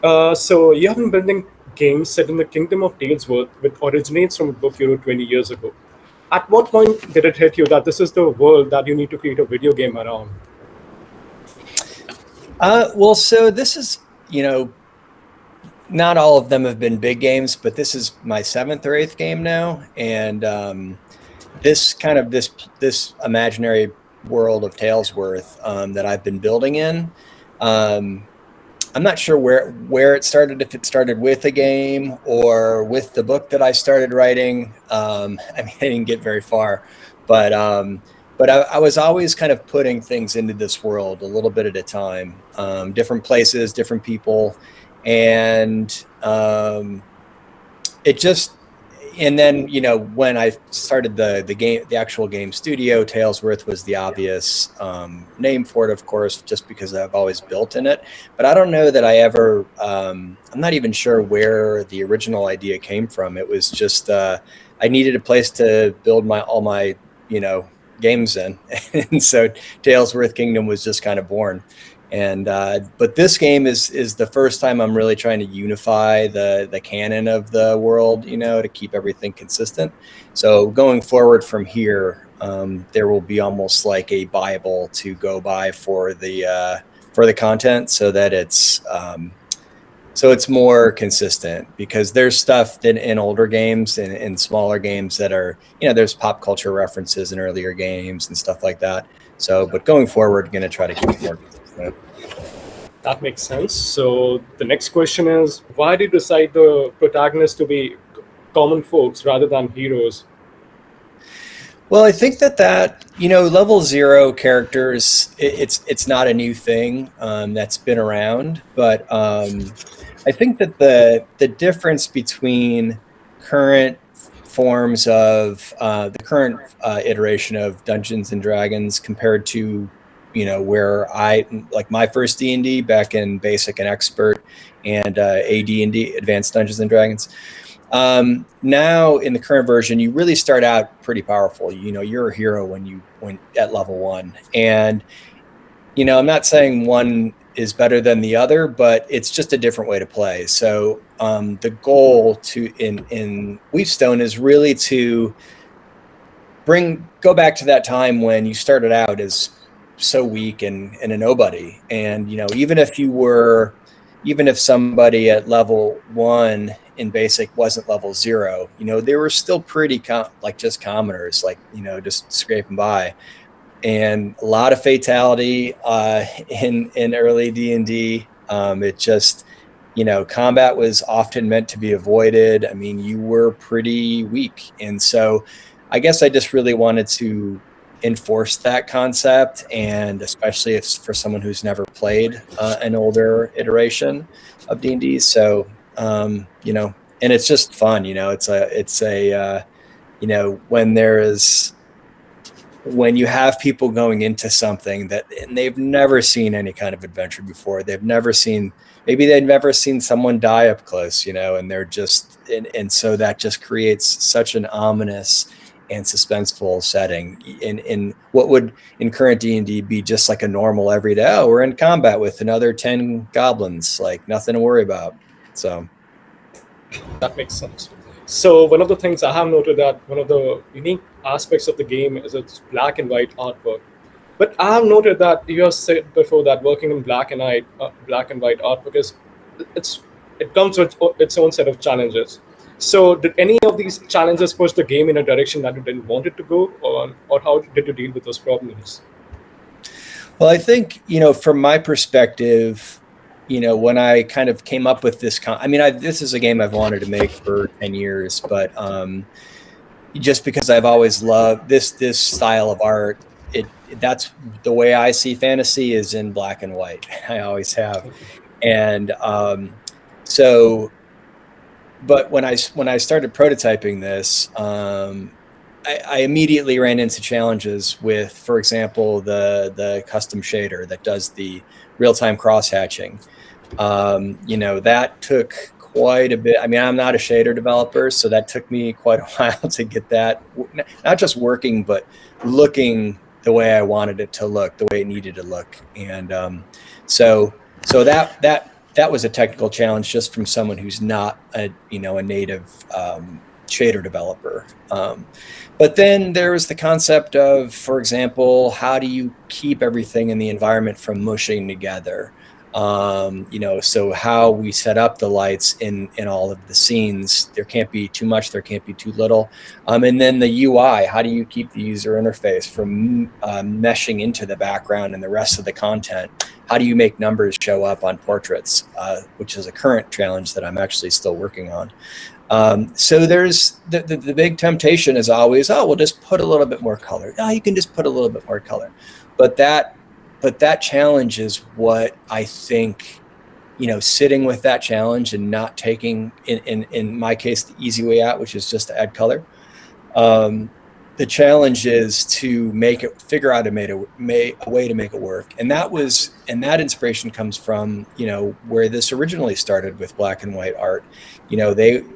So you have been building games set in the Kingdom of Talesworth, which originates from a book you wrote 20 years ago. At what point did it hit you that this is the world that you need to create a video game around? Well, so this is, not all of them have been big games, but this is my seventh or eighth game now, and this kind of this imaginary world of Talesworth that I've been building in. Um, I'm not sure where it started, if it started with a game or with the book that I started writing. I mean, I didn't get very far, but I was always kind of putting things into this world a little bit at a time, different places, different people, and it just and then when I started the actual game studio, Talesworth was the obvious name for it, of course, just because I've always built in it. But I don't know that I ever. I'm not even sure where the original idea came from. It was just I needed a place to build all my games in, and so Talesworth Kingdom was just kind of born. And but this game is the first time I'm really trying to unify the canon of the world, to keep everything consistent. So going forward from here, there will be almost like a Bible to go by for the content, so that it's more consistent, because there's stuff that in older games and in smaller games that are, there's pop culture references in earlier games and stuff like that. So, but going forward, I'm going to try to keep it more consistent. That makes sense. So the next question is, why did you decide the protagonists to be common folks rather than heroes? Well, I think that level zero characters, it's not a new thing that's been around, but I think that the difference between current forms of the current iteration of Dungeons and Dragons compared to where I like my first D&D back in basic and expert and AD&D, Advanced Dungeons and Dragons. Now in the current version, you really start out pretty powerful. You're a hero when at level 1, and I'm not saying one is better than the other, but it's just a different way to play. So the goal in Weepstone is really to go back to that time when you started out as so weak and a nobody, and even if somebody at level 1 in basic wasn't level 0, they were still pretty like just commoners, like just scraping by. And a lot of fatality in early D&D. It just, combat was often meant to be avoided. I mean, you were pretty weak, and so I guess I just really wanted to enforce that concept, and especially if for someone who's never played an older iteration of D&D. So and it's just fun. When you have people going into something and they've never seen any kind of adventure before, maybe they've never seen someone die up close, and they're just, and so that just creates such an ominous and suspenseful setting in what would in current D&D be just like a normal everyday, oh, we're in combat with another 10 goblins, like nothing to worry about. So That makes sense. So one of the things I have noted that one of the unique aspects of the game is its black and white artwork. But I have noted that you have said before that working in black and white artwork it's it comes with its own set of challenges. So did any of these challenges push the game in a direction that you didn't want it to go, or how did you deal with those problems? well, I think from my perspective, when I kind of came up with this this is a game I've wanted to make for 10 years, but just because I've always loved this style of art, that's the way I see fantasy, is in black and white. I always have. And so but when I started prototyping this, I immediately ran into challenges with, for example, the custom shader that does the real-time cross-hatching. That took quite a bit. I mean, I'm not a shader developer, so that took me quite a while to get that not just working, but looking the way I wanted it to look, the way it needed to look. And so that that was a technical challenge just from someone who's not a native shader developer. But then there was the concept of, for example, how do you keep everything in the environment from mushing together? So how we set up the lights in all of the scenes, there can't be too much, there can't be too little. And then the UI, how do you keep the user interface from meshing into the background and the rest of the content? How do you make numbers show up on portraits, which is a current challenge that I'm actually still working on. So there's the big temptation is always, we'll just put a little bit more color. You can just put a little bit more color. But that challenge is what I think, sitting with that challenge and not taking, in my case, the easy way out, which is just to add color. The challenge is to figure out a way to make it work. And that inspiration comes from, where this originally started with black and white art.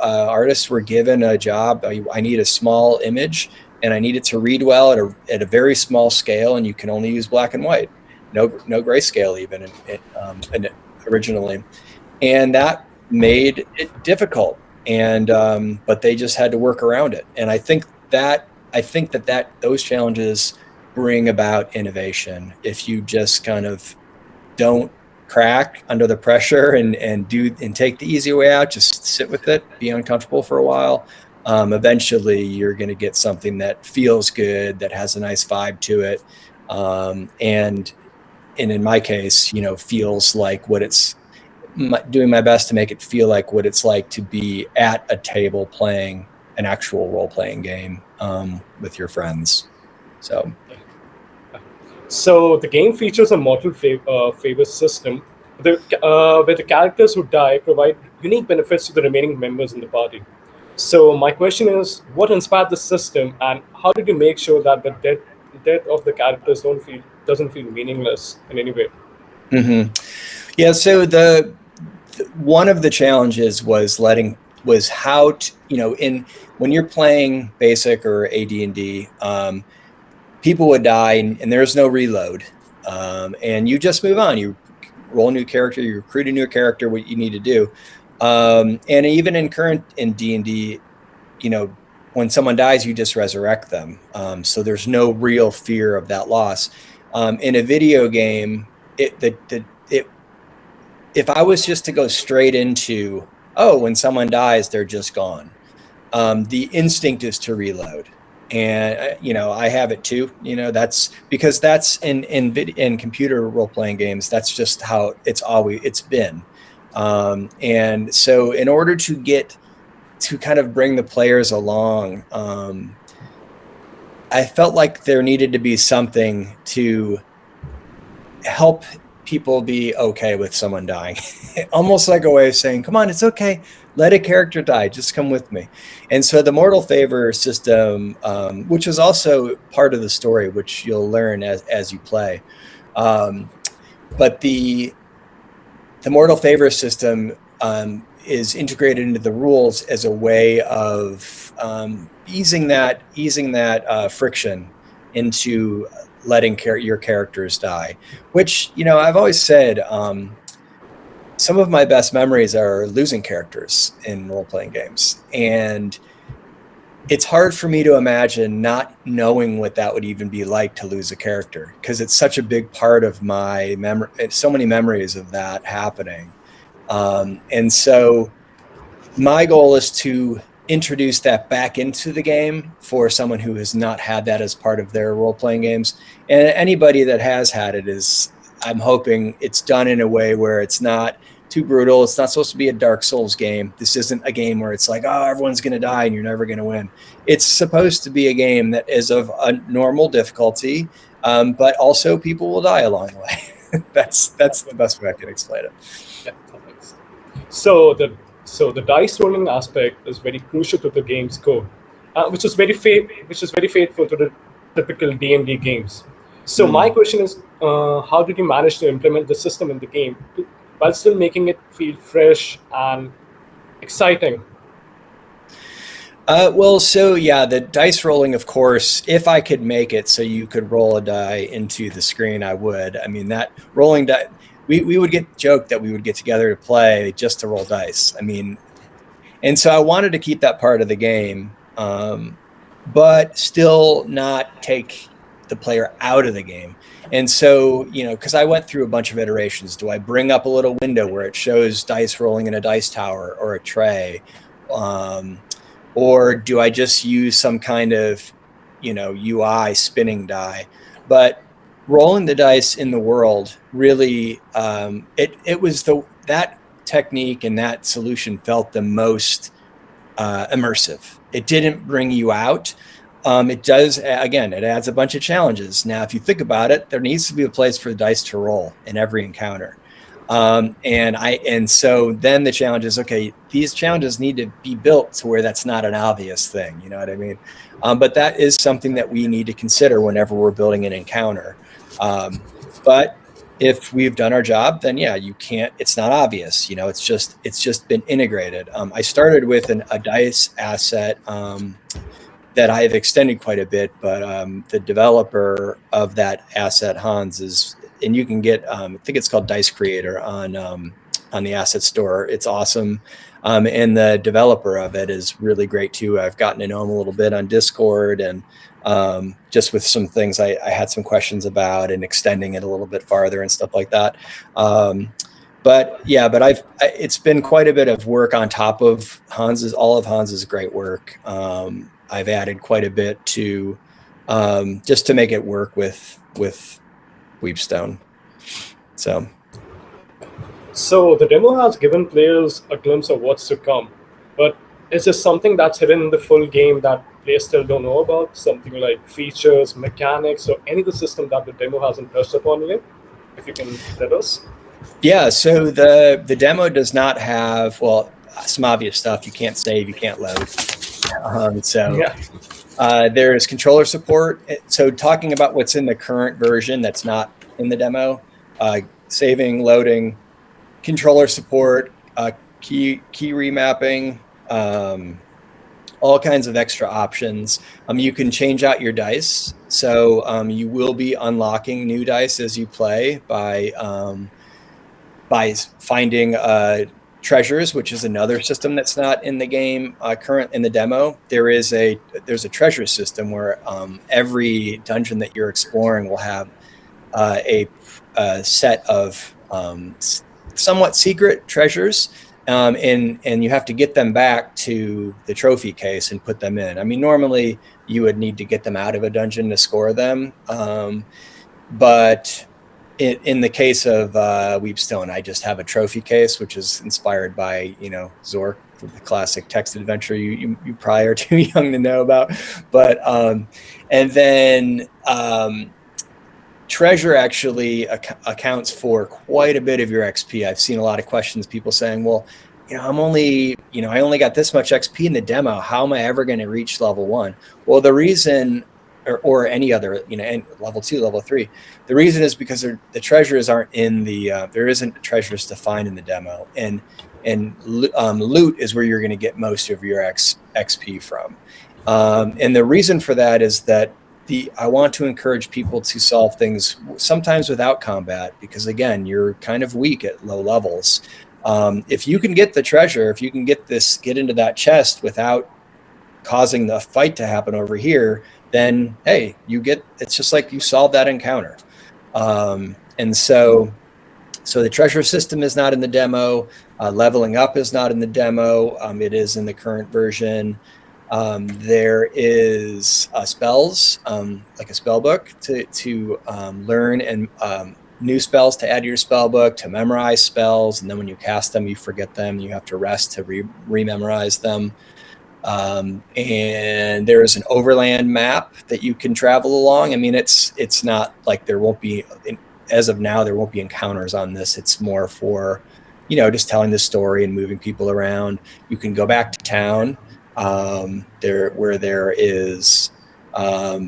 Artists were given a job. I need a small image and I need it to read well at a very small scale. And you can only use black and white, no grayscale even originally. And that made it difficult. But they just had to work around it. And I think that those challenges bring about innovation. If you just kind of don't crack under the pressure and take the easy way out, just sit with it, be uncomfortable for a while. Eventually you're going to get something that feels good, that has a nice vibe to it. And in my case, feels like doing my best to make it feel like what it's like to be at a table playing an actual role-playing game with your friends. So the game features a mortal favor system where the characters who die provide unique benefits to the remaining members in the party. So my question is, what inspired the system, and how did you make sure that the death of the characters doesn't feel meaningless in any way? Mm-hmm. Yeah. So one of the challenges was how to, when you're playing basic or AD&D, people would die and there's no reload, and you just move on. You roll a new character, you recruit a new character, what you need to do. And even in D&D, when someone dies, you just resurrect them. So there's no real fear of that loss. In a video game, if I was just to go straight into, when someone dies, they're just gone. The instinct is to reload. And, I have it too, that's because that's in computer role-playing games, that's just how it's been. And so in order to kind of bring the players along, I felt like there needed to be something to help people be okay with someone dying. Almost like a way of saying, come on, it's okay. Let a character die. Just come with me. And so the mortal favor system, which is also part of the story, which you'll learn as you play. But the mortal favor system is integrated into the rules as a way of easing that friction into letting your characters die, which, I've always said, some of my best memories are losing characters in role-playing games. And it's hard for me to imagine not knowing what that would even be like to lose a character, because it's such a big part of my memory. So many memories of that happening. And so my goal is to introduce that back into the game for someone who has not had that as part of their role-playing games. And anybody that has had it I'm hoping it's done in a way where it's not too brutal. It's not supposed to be a Dark Souls game. This isn't a game where it's like, everyone's going to die and you're never going to win. It's supposed to be a game that is of a normal difficulty, but also people will die along the way. That's the best way I can explain it. Yeah, thanks. So the dice rolling aspect is very crucial to the game's code, which is very faithful to the typical D&D games. So my question is, how did you manage to implement the system in the game while still making it feel fresh and exciting? Well, so yeah, the dice rolling, of course, if I could make it so you could roll a die into the screen, I would. I mean, that rolling die, we would get joked that we would get together to play just to roll dice. I mean, and so I wanted to keep that part of the game, but still not take the player out of the game. And so, because I went through a bunch of iterations, do I bring up a little window where it shows dice rolling in a dice tower or a tray? Or do I just use some kind of, UI spinning die? But rolling the dice in the world really, it was that technique and that solution felt the most immersive. It didn't bring you out. It does, again, it adds a bunch of challenges. Now, if you think about it, there needs to be a place for the dice to roll in every encounter. And so then the challenge is, okay, these challenges need to be built to where that's not an obvious thing. You know what I mean? But that is something that we need to consider whenever we're building an encounter. But if we've done our job, then yeah, it's not obvious. It's just been integrated. I started with a dice asset that I've extended quite a bit, but the developer of that asset, Hans, and you can get, I think it's called Dice Creator on the asset store. It's awesome. And the developer of it is really great too. I've gotten to know him a little bit on Discord, and just with some things I had some questions about and extending it a little bit farther and stuff like that. But it's been quite a bit of work on top of all of Hans's great work. I've added quite a bit to just to make it work with Weepstone. So the demo has given players a glimpse of what's to come, but is there something that's hidden in the full game that players still don't know about? Something like features, mechanics, or any of the system that the demo hasn't touched upon yet? If you can tell us. Yeah, so the demo does not have, well, some obvious stuff. You can't save, you can't load. There is controller support. So talking about what's in the current version that's not in the demo, saving, loading, controller support, key remapping, all kinds of extra options. You can change out your dice. So you will be unlocking new dice as you play by finding treasures, which is another system that's not in the game current in the demo. There's a treasure system where every dungeon that you're exploring will have a set of somewhat secret treasures, and you have to get them back to the trophy case and put them in. I mean, normally you would need to get them out of a dungeon to score them, but in the case of Weepstone, I just have a trophy case, which is inspired by Zork, the classic text adventure you probably are too young to know about. But and then treasure actually accounts for quite a bit of your XP. I've seen a lot of questions, people saying, well, I only got this much XP in the demo. How am I ever going to reach level 1? Well, the reason, or any other, and level 2, level 3, the reason is because the treasures aren't in there isn't treasures to find in the demo, and loot is where you're going to get most of your XP from. And the reason for that is that I want to encourage people to solve things sometimes without combat, because again, you're kind of weak at low levels. If you can get the treasure, if you can get into that chest without causing the fight to happen over here, then hey, it's just like you solved that encounter. And so the treasure system is not in the demo. Leveling up is not in the demo. It is in the current version. There is spells, like a spell book to learn, and new spells to add to your spell book, to memorize spells, and then when you cast them, you forget them. You have to rest to rememorize them. And there is an overland map that you can travel along. I mean, it's not like there won't be, as of now, there won't be encounters on this. It's more for, just telling the story and moving people around. You can go back to town, where there is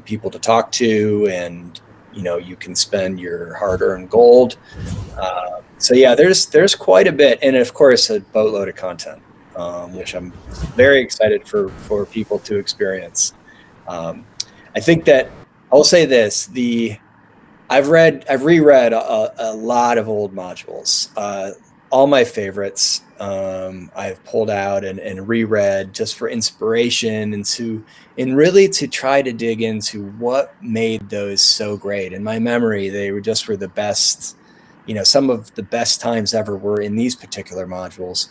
people to talk to, and you can spend your hard-earned gold. So yeah, there's quite a bit, and of course a boatload of content. which I'm very excited for people to experience. I think that I'll say this: I've reread a lot of old modules. All my favorites I've pulled out and reread just for inspiration and really to try to dig into what made those so great. In my memory, they were the best. Some of the best times ever were in these particular modules.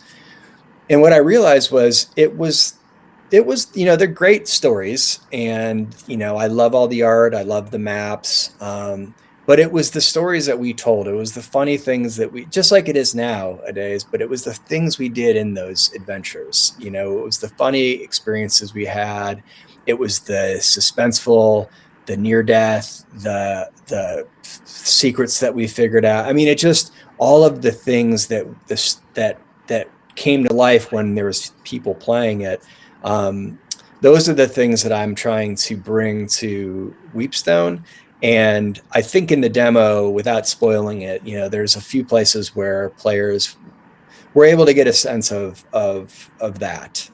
And what I realized was they're great stories, and I love all the art, I love the maps, but it was the stories that we told. It was the funny things that we, just like it is nowadays, but it was the things we did in those adventures. It was the funny experiences we had. It was the suspenseful, the near death, the secrets that we figured out. I mean, it just all of the things that came to life when there was people playing it. Those are the things that I'm trying to bring to Weepstone. And I think in the demo, without spoiling it, there's a few places where players were able to get a sense of that.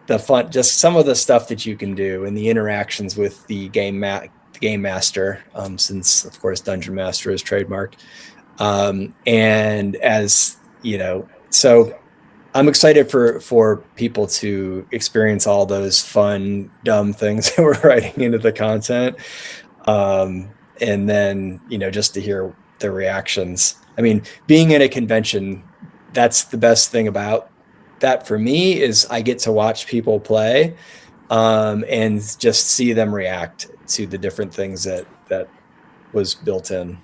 The fun, just some of the stuff that you can do and the interactions with the game master, since of course Dungeon Master is trademarked. And as so I'm excited for people to experience all those fun, dumb things that we're writing into the content. And then, just to hear the reactions. I mean, being in a convention, that's the best thing about that for me is I get to watch people play, and just see them react to the different things that was built in.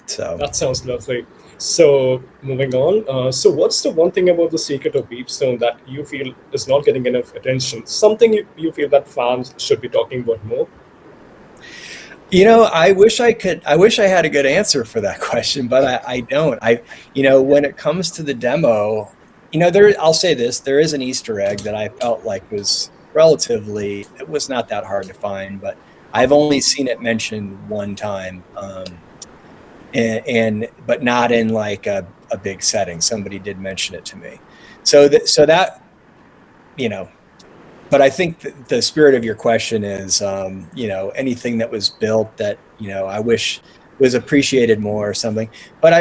So That sounds lovely. So moving on, so what's the one thing about the Secret of Weepstone that you feel is not getting enough attention? Something you feel that fans should be talking about more? I wish I had a good answer for that question, but I don't. When it comes to the demo, I'll say this, there is an Easter egg that I felt like it was not that hard to find, but I've only seen it mentioned one time. But not in like a big setting. Somebody did mention it to me. So that, but I think the spirit of your question is, anything that was built that, I wish was appreciated more or something. But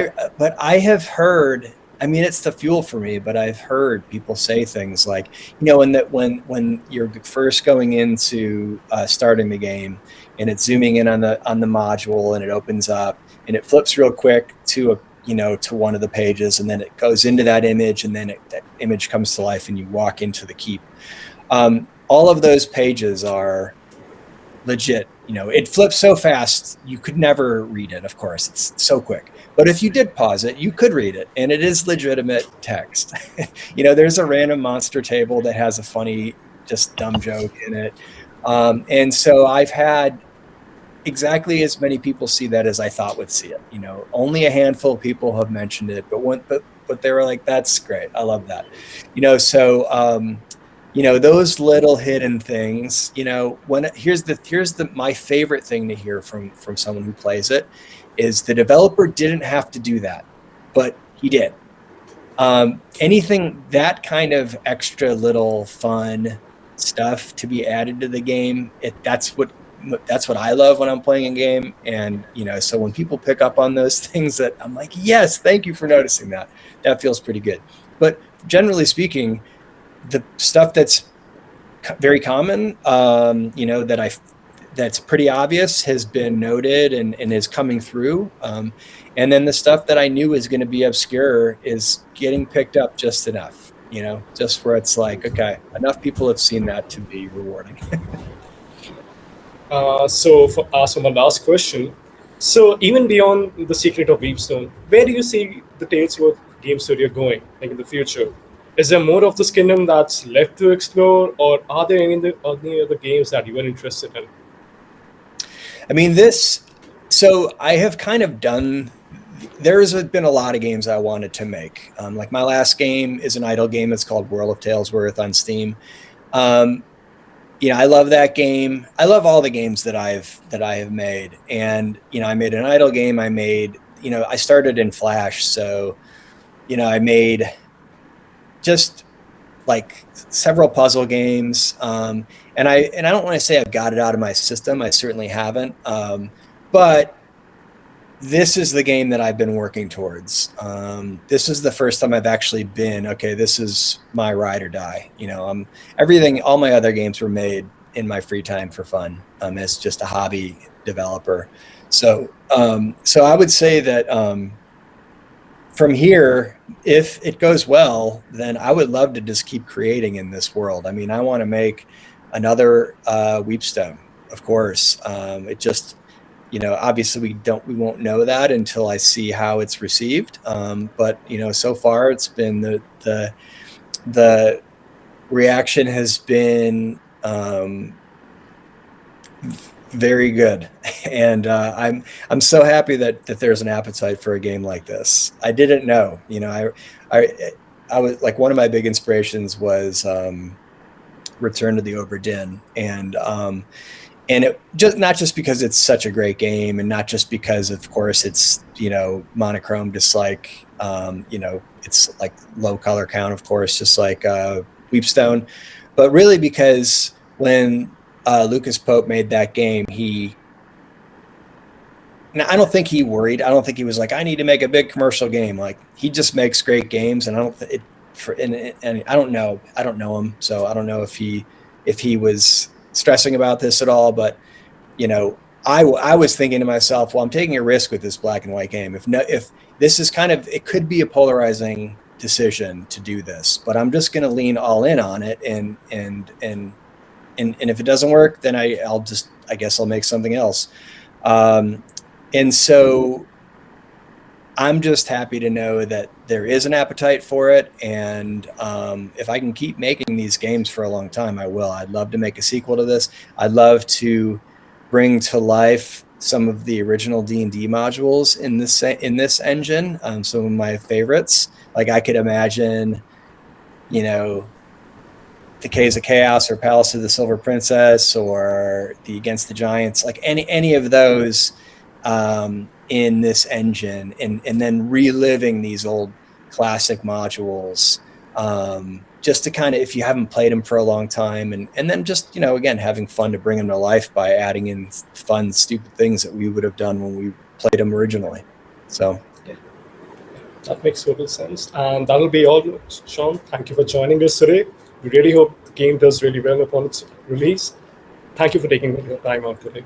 I have heard, I mean, it's the fuel for me, but I've heard people say things like, when you're first going into starting the game and it's zooming in on the module and it opens up and it flips real quick to one of the pages, and then it goes into that image, and then that image comes to life and you walk into the keep. All of those pages are legit. It flips so fast you could never read it. Of course, it's so quick. But if you did pause it, you could read it, and it is legitimate text. There's a random monster table that has a funny, just dumb joke in it, and so I've had exactly as many people see that as I thought would see it. Only a handful of people have mentioned it, but they were like, "That's great, I love that." So. Those little hidden things, here's my favorite thing to hear from someone who plays it is the developer didn't have to do that, but he did. Anything that kind of extra little fun stuff to be added to the game, that's what I love when I'm playing a game. And, so when people pick up on those things, that I'm like, yes, thank you for noticing that. That feels pretty good. But generally speaking, the stuff that's very common, that's pretty obvious has been noted and is coming through. And then the stuff that I knew was going to be obscure is getting picked up just enough, just where it's like, okay, enough people have seen that to be rewarding. So my last question, so even beyond the Secret of Weepstone, where do you see the Talesworth Game Studio going, like in the future? Is there more of this kingdom that's left to explore, or are there any other games that you are interested in? I mean, so I have kind of done, there's been a lot of games I wanted to make. Like my last game is an idle game. It's called World of Talesworth on Steam. I love that game. I love all the games that I have made. And, I made an idle game. I started in Flash. So, I made just like several puzzle games. And I don't want to say I've got it out of my system. I certainly haven't. But this is the game that I've been working towards. This is the first time I've actually been, okay, this is my ride or die. You know, all my other games were made in my free time for fun, as just a hobby developer. So I would say that from here, if it goes well, then I would love to just keep creating in this world. I mean, I want to make another Weepstone, of course. It just, you know, obviously we won't know that until I see how it's received. But you know, so far it's been the reaction has been very good, and I'm so happy that there's an appetite for a game like this. I didn't know, you know, I was like, one of my big inspirations was Return to the Oberdin, and it just not just because it's such a great game, and not just because, of course, it's, you know, monochrome, just like you know, it's like low color count, of course, just like Weepstone, but really because when Lucas Pope made that game, I don't think he worried. I don't think he was like, I need to make a big commercial game. Like, he just makes great games, and I don't know him, so I don't know if he was stressing about this at all. But you know, I was thinking to myself, well, I'm taking a risk with this black and white game. If this is kind of, it could be a polarizing decision to do this, but I'm just going to lean all in on it, and if it doesn't work, then I guess I'll make something else. And so I'm just happy to know that there is an appetite for it. And if I can keep making these games for a long time, I will. I'd love to make a sequel to this. I'd love to bring to life some of the original D&D modules in this engine. Some of my favorites. Like, I could imagine, you know, the Caves of Chaos, or Palace of the Silver Princess, or the Against the Giants, like any of those in this engine, and then reliving these old classic modules, just to kind of, if you haven't played them for a long time, and then just, you know, again, having fun to bring them to life by adding in fun, stupid things that we would have done when we played them originally. So yeah, that makes total sense. And that'll be all, Sean. Thank you for joining us today. We really hope the game does really well upon its release. Thank you for taking your time out today.